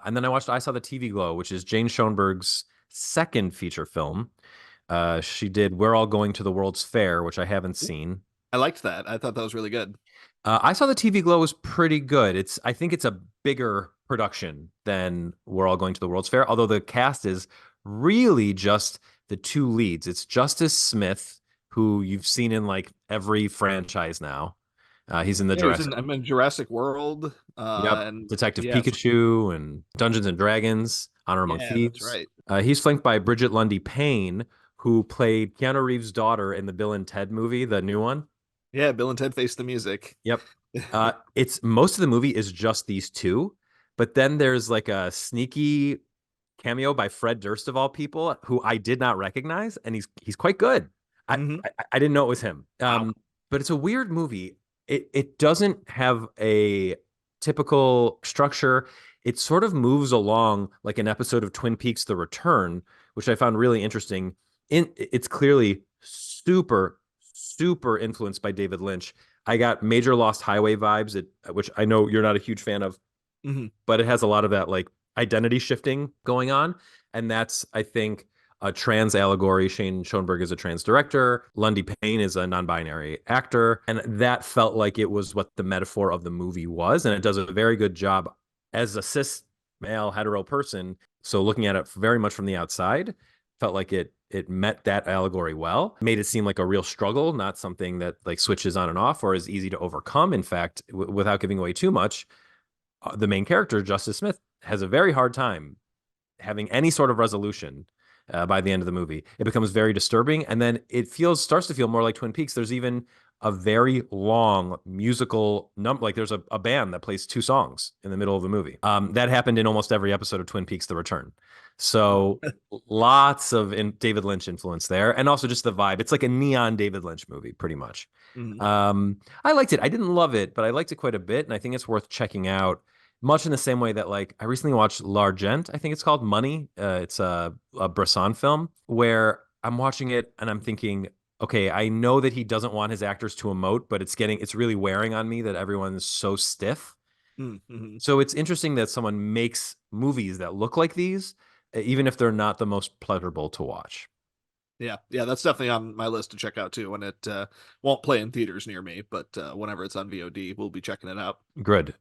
And then I saw the TV Glow, which is Jane Schoenberg's second feature film. She did We're All Going to the World's Fair, which I haven't seen. I liked that. I thought that was really good. I saw the TV Glow was pretty good. I think it's a bigger production than We're All Going to the World's Fair, although the cast is really just the two leads. It's Justice Smith, who you've seen in like every franchise now. He's in the Yeah, he was Jurassic, in I'm in Jurassic World. yep, And Detective yeah, Pikachu and Dungeons and Dragons, Honor Among yeah, that's Thieves. right. He's flanked by Bridget Lundy Payne, who played Keanu Reeves' daughter in the Bill and Ted movie, the new one. Yeah, Bill and Ted Face the Music. Yep. It's most of the movie is just these two, but then there's like a sneaky cameo by Fred Durst of all people, who I did not recognize, and he's quite good. I Hmm. I didn't know it was him. Wow. But it's a weird movie. It doesn't have a typical structure. It sort of moves along like an episode of Twin Peaks: The Return, which I found really interesting. It's clearly super influenced by David Lynch. I got major Lost Highway vibes, which I know you're not a huge fan of, Hmm. but it has a lot of that like identity shifting going on. And that's, I think, a trans allegory. Shane Schoenberg is a trans director. Lundy Payne is a non-binary actor. And that felt like it was what the metaphor of the movie was. And it does a very good job as a cis male hetero person. So looking at it very much from the outside, felt like it met that allegory well, made it seem like a real struggle, not something that like switches on and off or is easy to overcome. In fact, without giving away too much, the main character, Justice Smith, has a very hard time having any sort of resolution by the end of the movie. It becomes very disturbing, and then starts to feel more like Twin Peaks. There's even a very long musical number. Like there's a band that plays two songs in the middle of the movie. That happened in almost every episode of Twin Peaks: The Return. Wow. So lots of David Lynch influence there, and also just the vibe. It's like a neon David Lynch movie, pretty much. Mhm. I liked it. I didn't love it, but I liked it quite a bit, and I think it's worth checking out. Much in the same way that, like, I recently watched L'Argent, I think it's called Money. It's a Bresson film where I'm watching it and I'm thinking, okay, I know that he doesn't want his actors to emote, but it's really wearing on me that everyone's so stiff. Mm-hmm. So it's interesting that someone makes movies that look like these, even if they're not the most pleasurable to watch. Yeah, yeah, that's definitely on my list to check out too. When it won't play in theaters near me, but whenever it's on VOD, we'll be checking it out. Good.